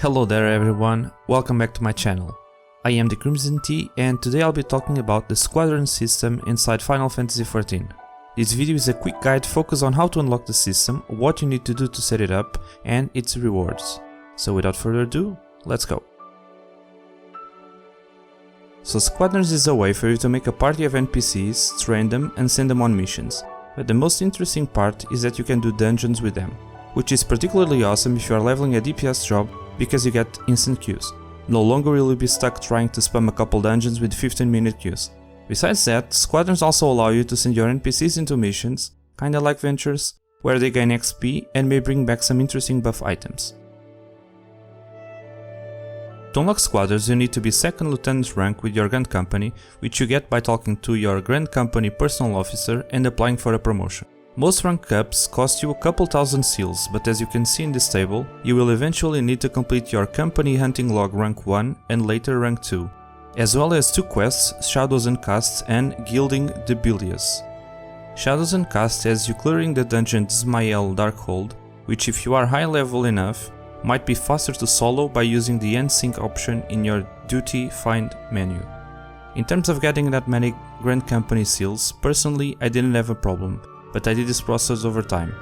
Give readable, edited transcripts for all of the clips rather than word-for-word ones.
Hello there everyone, welcome back to my channel. I am TheCrimsonTea and today I'll be talking about the Squadrons system inside Final Fantasy XIV. This video is a quick guide focused on how to unlock the system, what you need to do to set it up, and its rewards. So without further ado, let's go. So Squadrons is a way for you to make a party of NPCs, train them and send them on missions. But the most interesting part is that you can do dungeons with them, which is particularly awesome if you are leveling a DPS job because you get instant queues. No longer will you be stuck trying to spam a couple dungeons with 15-minute queues. Besides that, Squadrons also allow you to send your NPCs into missions, kinda like ventures, where they gain XP and may bring back some interesting buff items. To unlock Squadrons you need to be 2nd Lieutenant rank with your Grand Company, which you get by talking to your Grand Company personal officer and applying for a promotion. Most rank ups cost you a couple thousand seals, but as you can see in this table, you will eventually need to complete your Company Hunting Log rank 1 and later rank 2, as well as 2 quests, Shadows and Casts and Gilding the Bilious. Shadows and Casts has you clearing the dungeon Dzmael Darkhold, which if you are high level enough, might be faster to solo by using the N-Sync option in your Duty Find menu. In terms of getting that many Grand Company seals, personally I didn't have a problem, but I did this process over time.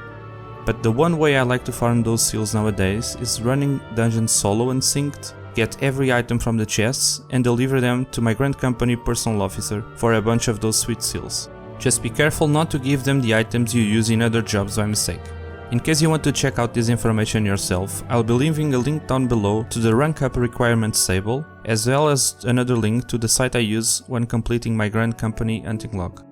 But the one way I like to farm those seals nowadays is running dungeons solo and synced, get every item from the chests and deliver them to my Grand Company personal officer for a bunch of those sweet seals. Just be careful not to give them the items you use in other jobs by mistake. In case you want to check out this information yourself, I'll be leaving a link down below to the rank up requirements table, as well as another link to the site I use when completing my Grand Company hunting log.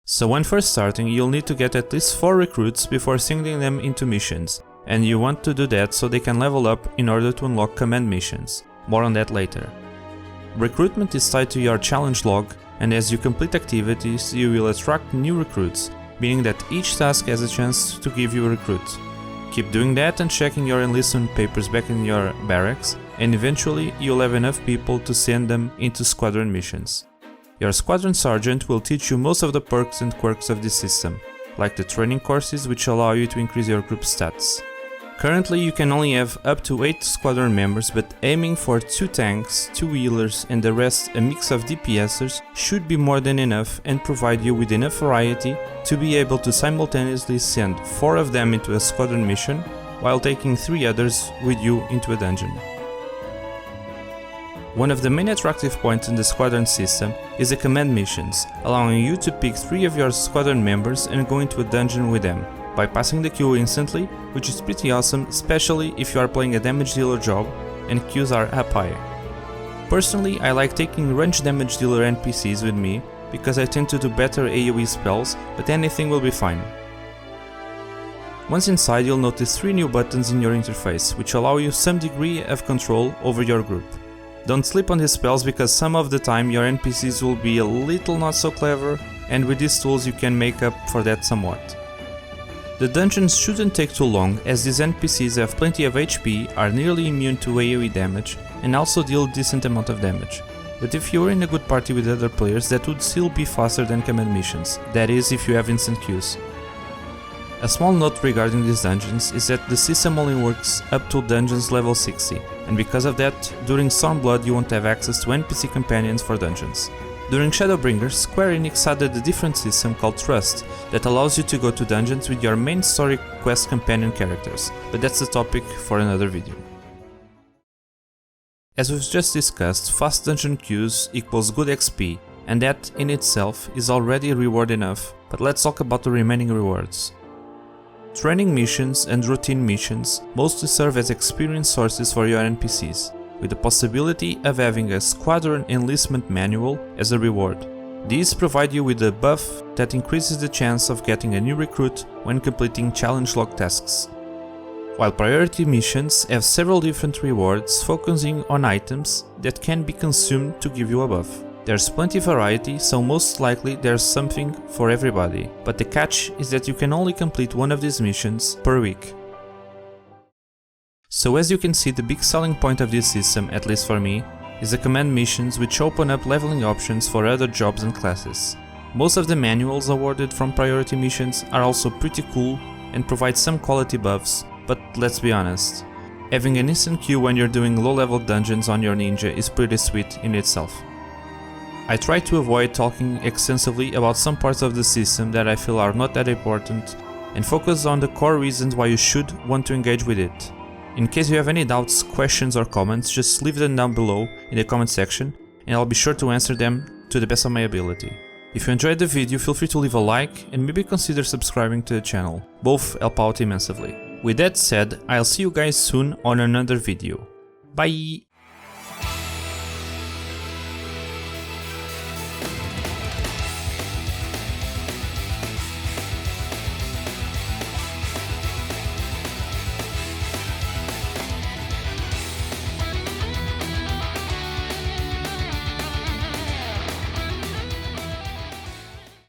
So when first starting, you'll need to get at least 4 recruits before sending them into missions, and you want to do that so they can level up in order to unlock command missions. More on that later. Recruitment is tied to your challenge log, and as you complete activities you will attract new recruits, meaning that each task has a chance to give you a recruit. Keep doing that and checking your enlistment papers back in your barracks, and eventually you'll have enough people to send them into squadron missions. Your squadron sergeant will teach you most of the perks and quirks of this system, like the training courses which allow you to increase your group stats. Currently you can only have up to 8 squadron members, but aiming for 2 tanks, 2 healers and the rest a mix of DPSers should be more than enough and provide you with enough variety to be able to simultaneously send 4 of them into a squadron mission while taking 3 others with you into a dungeon. One of the main attractive points in the Squadron system is the command missions, allowing you to pick 3 of your squadron members and go into a dungeon with them, bypassing the queue instantly, which is pretty awesome, especially if you are playing a damage dealer job and queues are up high. Personally, I like taking ranged damage dealer NPCs with me because I tend to do better AoE spells, but anything will be fine. Once inside you'll notice 3 new buttons in your interface, which allow you some degree of control over your group. Don't sleep on these spells because some of the time your NPCs will be a little not so clever, and with these tools you can make up for that somewhat. The dungeons shouldn't take too long as these NPCs have plenty of HP, are nearly immune to AoE damage and also deal a decent amount of damage. But if you are in a good party with other players that would still be faster than command missions, that is if you have instant queues. A small note regarding these dungeons is that the system only works up to dungeons level 60, and because of that, during Stormblood you won't have access to NPC companions for dungeons. During Shadowbringers, Square Enix added a different system called Trust that allows you to go to dungeons with your main story quest companion characters, but that's a topic for another video. As we've just discussed, fast dungeon queues equals good XP, and that in itself is already reward enough, but let's talk about the remaining rewards. Training missions and routine missions mostly serve as experience sources for your NPCs, with the possibility of having a squadron enlistment manual as a reward. These provide you with a buff that increases the chance of getting a new recruit when completing challenge log tasks. While priority missions have several different rewards focusing on items that can be consumed to give you a buff. There's plenty of variety, so most likely there's something for everybody, but the catch is that you can only complete one of these missions per week. So as you can see, the big selling point of this system, at least for me, is the command missions, which open up leveling options for other jobs and classes. Most of the manuals awarded from priority missions are also pretty cool and provide some quality buffs, but let's be honest, having an instant queue when you're doing low level dungeons on your ninja is pretty sweet in itself. I try to avoid talking extensively about some parts of the system that I feel are not that important and focus on the core reasons why you should want to engage with it. In case you have any doubts, questions or comments, just leave them down below in the comment section and I'll be sure to answer them to the best of my ability. If you enjoyed the video, feel free to leave a like and maybe consider subscribing to the channel, both help out immensely. With that said, I'll see you guys soon on another video. Bye!